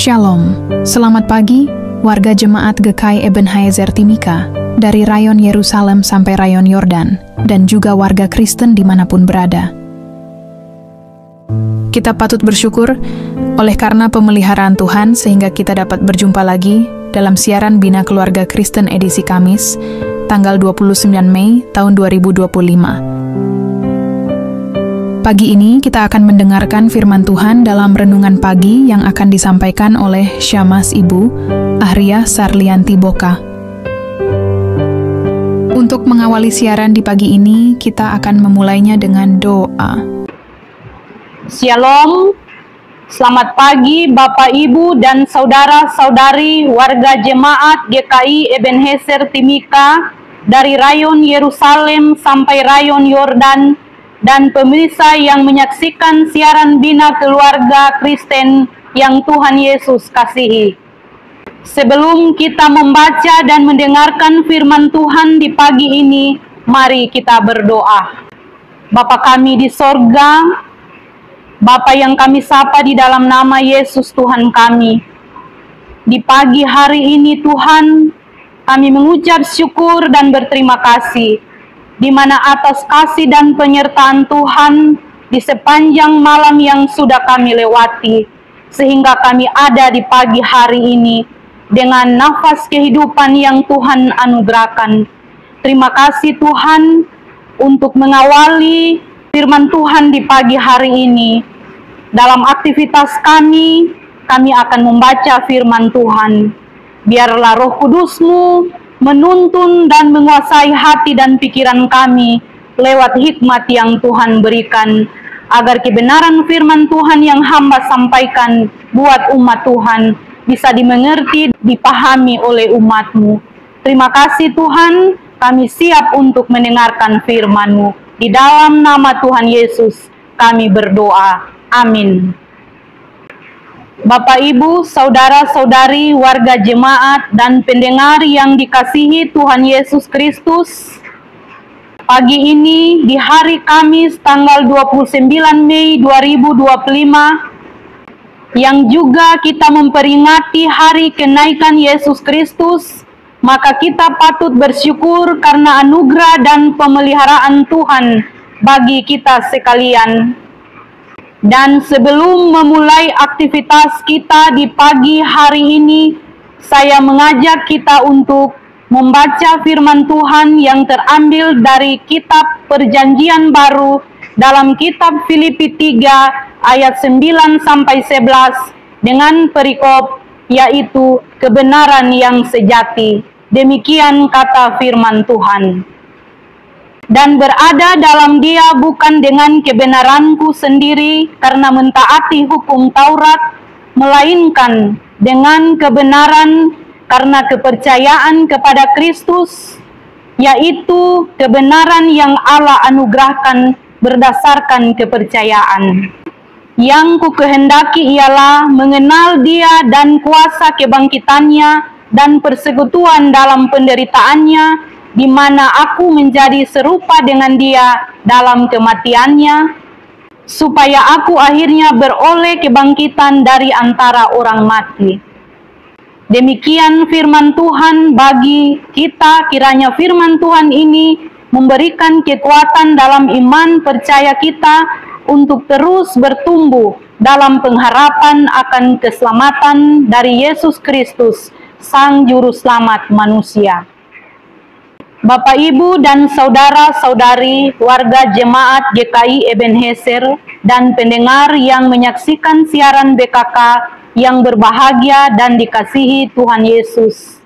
Shalom, selamat pagi warga jemaat GKI Ebenezer Timika dari rayon Yerusalem sampai rayon Yordan dan juga warga Kristen dimanapun berada. Kita patut bersyukur oleh karena pemeliharaan Tuhan sehingga kita dapat berjumpa lagi dalam siaran Bina Keluarga Kristen edisi Kamis, tanggal 29 Mei tahun 2025. Pagi ini kita akan mendengarkan firman Tuhan dalam renungan pagi yang akan disampaikan oleh Syamas Ibu Ahria Sarlianti Boka. Untuk mengawali siaran di pagi ini, kita akan memulainya dengan doa. Shalom, selamat pagi Bapak Ibu dan saudara-saudari warga jemaat GKI Ebenezer Timika dari rayon Yerusalem sampai rayon Yordan dan pemirsa yang menyaksikan siaran Bina Keluarga Kristen yang Tuhan Yesus kasihi. Sebelum kita membaca dan mendengarkan firman Tuhan di pagi ini, mari kita berdoa. Bapa kami di sorga, Bapa yang kami sapa di dalam nama Yesus Tuhan kami. Di pagi hari ini Tuhan, kami mengucap syukur dan berterima kasih di mana atas kasih dan penyertaan Tuhan di sepanjang malam yang sudah kami lewati, sehingga kami ada di pagi hari ini dengan nafas kehidupan yang Tuhan anugerahkan. Terima kasih Tuhan untuk mengawali firman Tuhan di pagi hari ini. Dalam aktivitas kami akan membaca firman Tuhan. Biarlah Roh Kudus-Mu menuntun dan menguasai hati dan pikiran kami lewat hikmat yang Tuhan berikan, agar kebenaran firman Tuhan yang hamba sampaikan buat umat Tuhan bisa dimengerti, dipahami oleh umat-Mu. Terima kasih Tuhan, kami siap untuk mendengarkan firman-Mu. Di dalam nama Tuhan Yesus kami berdoa. Amin. Bapak, Ibu, saudara-saudari, warga jemaat, dan pendengar yang dikasihi Tuhan Yesus Kristus, pagi ini di hari Kamis tanggal 29 Mei 2025, yang juga kita memperingati hari kenaikan Yesus Kristus, maka kita patut bersyukur karena anugerah dan pemeliharaan Tuhan bagi kita sekalian. Dan sebelum memulai aktivitas kita di pagi hari ini, saya mengajak kita untuk membaca firman Tuhan yang terambil dari kitab Perjanjian Baru dalam kitab Filipi 3 ayat 9-11 dengan perikop yaitu kebenaran yang sejati. Demikian kata firman Tuhan. Dan berada dalam Dia bukan dengan kebenaranku sendiri karena mentaati hukum Taurat, melainkan dengan kebenaran karena kepercayaan kepada Kristus, yaitu kebenaran yang Allah anugerahkan berdasarkan kepercayaan. Yang kukehendaki ialah mengenal Dia dan kuasa kebangkitannya dan persekutuan dalam penderitaannya, di mana aku menjadi serupa dengan Dia dalam kematiannya, supaya aku akhirnya beroleh kebangkitan dari antara orang mati. Demikian firman Tuhan bagi kita. Kiranya firman Tuhan ini memberikan kekuatan dalam iman percaya kita untuk terus bertumbuh dalam pengharapan akan keselamatan dari Yesus Kristus, Sang Juru Selamat manusia. Bapak, Ibu, dan saudara-saudari warga jemaat GKI Ebenezer dan pendengar yang menyaksikan siaran BKK yang berbahagia dan dikasihi Tuhan Yesus.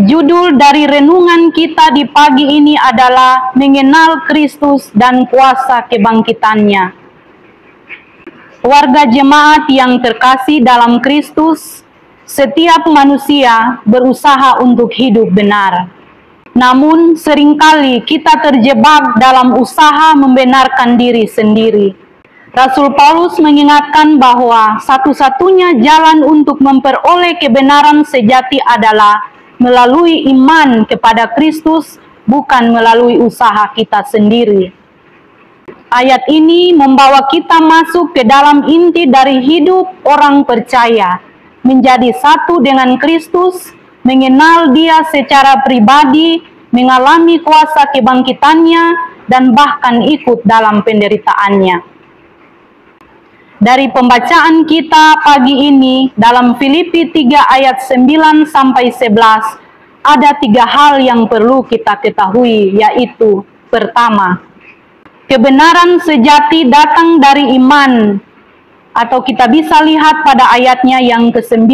Judul dari renungan kita di pagi ini adalah mengenal Kristus dan kuasa kebangkitannya. Warga jemaat yang terkasih dalam Kristus, setiap manusia berusaha untuk hidup benar. Namun seringkali kita terjebak dalam usaha membenarkan diri sendiri. Rasul Paulus mengingatkan bahwa satu-satunya jalan untuk memperoleh kebenaran sejati adalah melalui iman kepada Kristus, bukan melalui usaha kita sendiri. Ayat ini membawa kita masuk ke dalam inti dari hidup orang percaya, menjadi satu dengan Kristus, mengenal Dia secara pribadi, mengalami kuasa kebangkitannya, dan bahkan ikut dalam penderitaannya. Dari pembacaan kita pagi ini dalam Filipi 3 ayat 9 sampai 11, ada 3 hal yang perlu kita ketahui, yaitu pertama, kebenaran sejati datang dari iman, atau kita bisa lihat pada ayatnya yang ke-9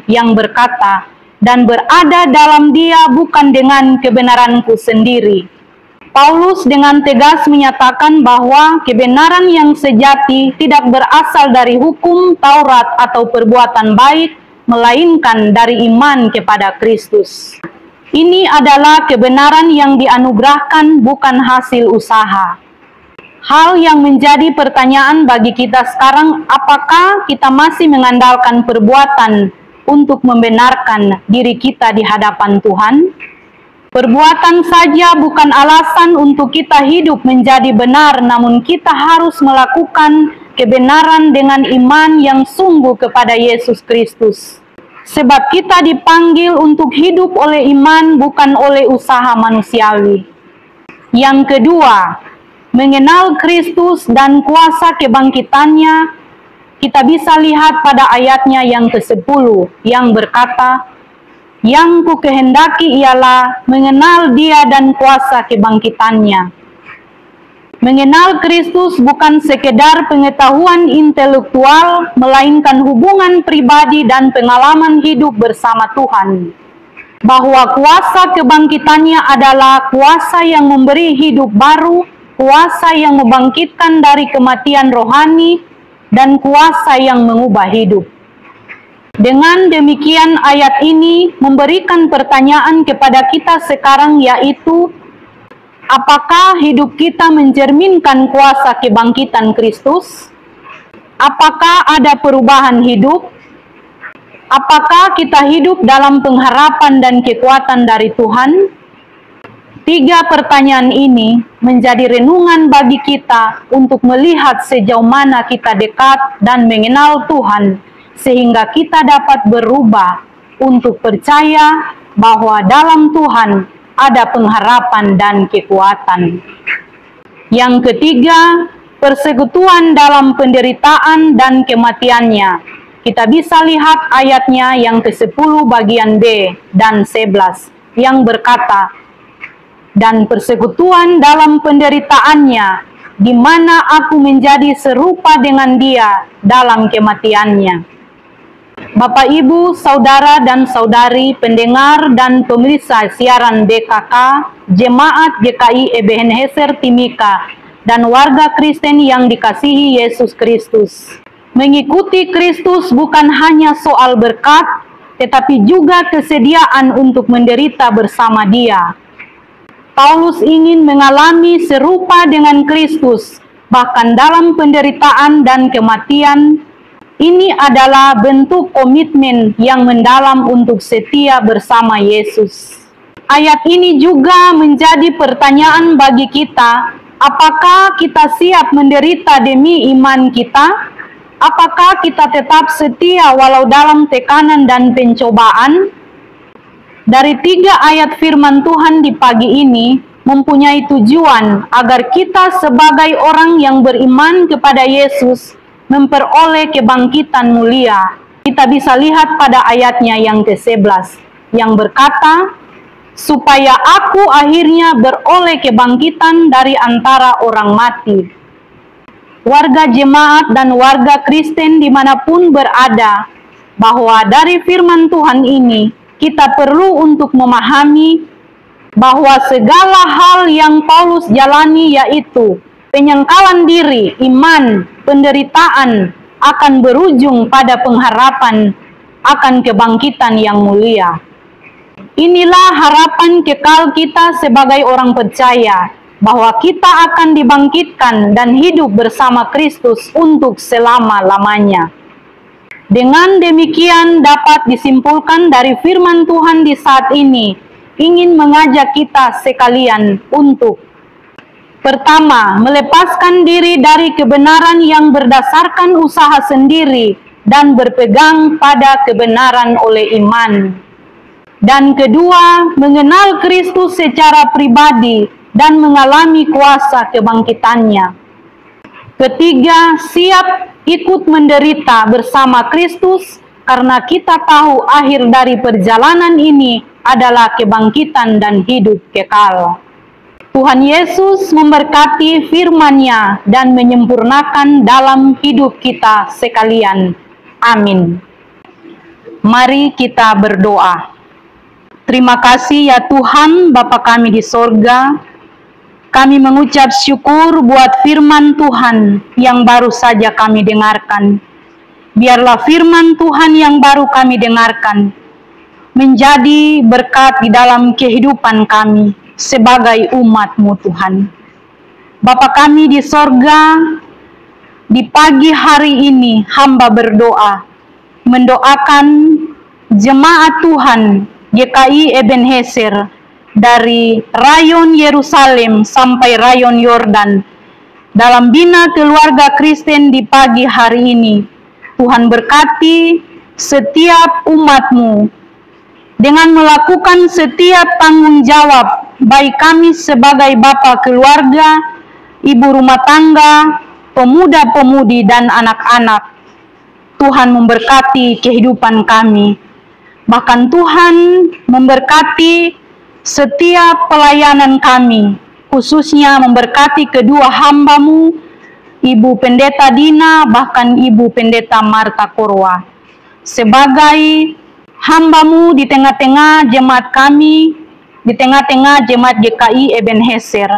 yang berkata, dan berada dalam Dia bukan dengan kebenaranku sendiri. Paulus dengan tegas menyatakan bahwa kebenaran yang sejati tidak berasal dari hukum Taurat atau perbuatan baik, melainkan dari iman kepada Kristus. Ini adalah kebenaran yang dianugerahkan, bukan hasil usaha. Hal yang menjadi pertanyaan bagi kita sekarang, apakah kita masih mengandalkan perbuatan untuk membenarkan diri kita di hadapan Tuhan? Perbuatan saja bukan alasan untuk kita hidup menjadi benar, namun kita harus melakukan kebenaran dengan iman yang sungguh kepada Yesus Kristus. Sebab kita dipanggil untuk hidup oleh iman, bukan oleh usaha manusiawi. Yang kedua, mengenal Kristus dan kuasa kebangkitannya, kita bisa lihat pada ayatnya yang ke-10 yang berkata, yang ku kehendaki ialah mengenal Dia dan kuasa kebangkitannya. Mengenal Kristus bukan sekedar pengetahuan intelektual, melainkan hubungan pribadi dan pengalaman hidup bersama Tuhan. Bahwa kuasa kebangkitannya adalah kuasa yang memberi hidup baru, kuasa yang membangkitkan dari kematian rohani, dan kuasa yang mengubah hidup. Dengan demikian, ayat ini memberikan pertanyaan kepada kita sekarang, yaitu, apakah hidup kita mencerminkan kuasa kebangkitan Kristus? Apakah ada perubahan hidup? Apakah kita hidup dalam pengharapan dan kekuatan dari Tuhan? 3 pertanyaan ini menjadi renungan bagi kita untuk melihat sejauh mana kita dekat dan mengenal Tuhan, sehingga kita dapat berubah untuk percaya bahwa dalam Tuhan ada pengharapan dan kekuatan. Yang ketiga, persekutuan dalam penderitaan dan kematiannya. Kita bisa lihat ayatnya yang ke-10 bagian B dan 11 yang berkata, dan persekutuan dalam penderitaannya, di mana aku menjadi serupa dengan Dia dalam kematiannya. Bapak, Ibu, Saudara dan Saudari, pendengar dan pemirsa siaran BKK, Jemaat GKI Ebenezer Timika, dan warga Kristen yang dikasihi Yesus Kristus. Mengikuti Kristus bukan hanya soal berkat, tetapi juga kesediaan untuk menderita bersama Dia. Paulus ingin mengalami serupa dengan Kristus, bahkan dalam penderitaan dan kematian. Ini adalah bentuk komitmen yang mendalam untuk setia bersama Yesus. Ayat ini juga menjadi pertanyaan bagi kita, apakah kita siap menderita demi iman kita? Apakah kita tetap setia walau dalam tekanan dan pencobaan? Dari 3 ayat firman Tuhan di pagi ini mempunyai tujuan agar kita sebagai orang yang beriman kepada Yesus memperoleh kebangkitan mulia. Kita bisa lihat pada ayatnya yang ke-11 yang berkata, supaya aku akhirnya beroleh kebangkitan dari antara orang mati. Warga jemaat dan warga Kristen dimanapun berada, bahwa dari firman Tuhan ini kita perlu untuk memahami bahwa segala hal yang Paulus jalani, yaitu penyangkalan diri, iman, penderitaan, akan berujung pada pengharapan akan kebangkitan yang mulia. Inilah harapan kekal kita sebagai orang percaya, bahwa kita akan dibangkitkan dan hidup bersama Kristus untuk selama-lamanya. Dengan demikian dapat disimpulkan dari firman Tuhan di saat ini, ingin mengajak kita sekalian untuk pertama, melepaskan diri dari kebenaran yang berdasarkan usaha sendiri dan berpegang pada kebenaran oleh iman. Dan kedua, mengenal Kristus secara pribadi dan mengalami kuasa kebangkitannya. Ketiga, siap ikut menderita bersama Kristus karena kita tahu akhir dari perjalanan ini adalah kebangkitan dan hidup kekal. Tuhan Yesus memberkati firman-Nya dan menyempurnakan dalam hidup kita sekalian. Amin. Mari kita berdoa. Terima kasih ya Tuhan, Bapa kami di sorga. Kami mengucap syukur buat firman Tuhan yang baru saja kami dengarkan. Biarlah firman Tuhan yang baru kami dengarkan menjadi berkat di dalam kehidupan kami sebagai umat-Mu Tuhan. Bapa kami di sorga, di pagi hari ini hamba berdoa, mendoakan jemaat Tuhan GKI Ebenezer dari rayon Yerusalem sampai rayon Yordan dalam bina keluarga Kristen di pagi hari ini. Tuhan berkati setiap umat-Mu dengan melakukan setiap tanggung jawab, baik kami sebagai bapa keluarga, ibu rumah tangga, pemuda-pemudi dan anak-anak. Tuhan memberkati kehidupan kami. Bahkan Tuhan memberkati setiap pelayanan kami, khususnya memberkati kedua hamba-Mu, Ibu Pendeta Dina, bahkan Ibu Pendeta Marta Korwa. Sebagai hamba-Mu di tengah-tengah jemaat kami, di tengah-tengah jemaat GKI Ebenezer,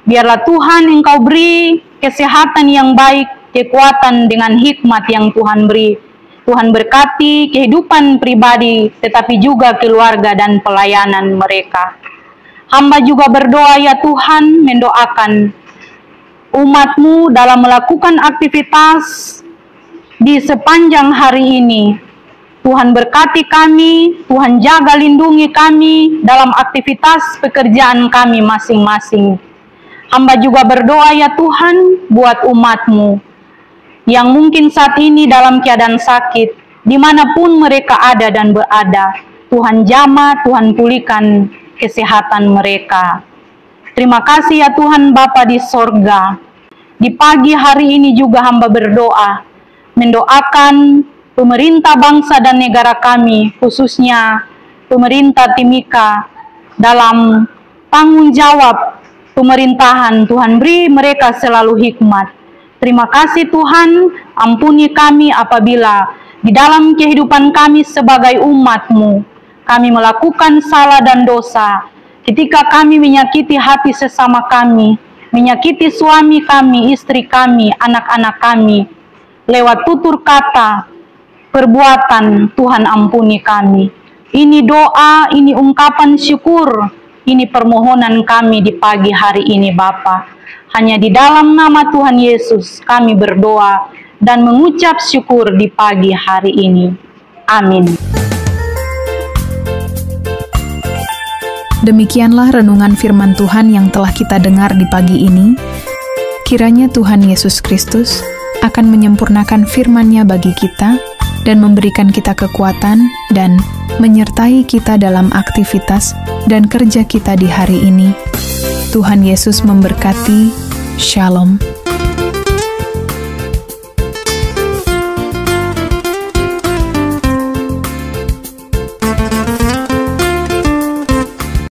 biarlah Tuhan Engkau beri kesehatan yang baik, kekuatan dengan hikmat yang Tuhan beri. Tuhan berkati kehidupan pribadi, tetapi juga keluarga dan pelayanan mereka. Hamba juga berdoa ya Tuhan, mendoakan umat-Mu dalam melakukan aktivitas di sepanjang hari ini. Tuhan berkati kami, Tuhan jaga lindungi kami dalam aktivitas pekerjaan kami masing-masing. Hamba juga berdoa ya Tuhan buat umat-Mu yang mungkin saat ini dalam keadaan sakit, dimanapun mereka ada dan berada. Tuhan jamah, Tuhan pulihkan kesehatan mereka. Terima kasih ya Tuhan Bapa di sorga. Di pagi hari ini juga hamba berdoa, mendoakan pemerintah bangsa dan negara kami, khususnya pemerintah Timika, dalam tanggung jawab pemerintahan. Tuhan beri mereka selalu hikmat. Terima kasih Tuhan, ampuni kami apabila di dalam kehidupan kami sebagai umat-Mu, kami melakukan salah dan dosa, ketika kami menyakiti hati sesama kami, menyakiti suami kami, istri kami, anak-anak kami, lewat tutur kata, perbuatan. Tuhan ampuni kami. Ini doa, ini ungkapan syukur, ini permohonan kami di pagi hari ini Bapa. Hanya di dalam nama Tuhan Yesus kami berdoa dan mengucap syukur di pagi hari ini. Amin. Demikianlah renungan firman Tuhan yang telah kita dengar di pagi ini. Kiranya Tuhan Yesus Kristus akan menyempurnakan firman-Nya bagi kita dan memberikan kita kekuatan dan menyertai kita dalam aktivitas dan kerja kita di hari ini. Tuhan Yesus memberkati. Shalom.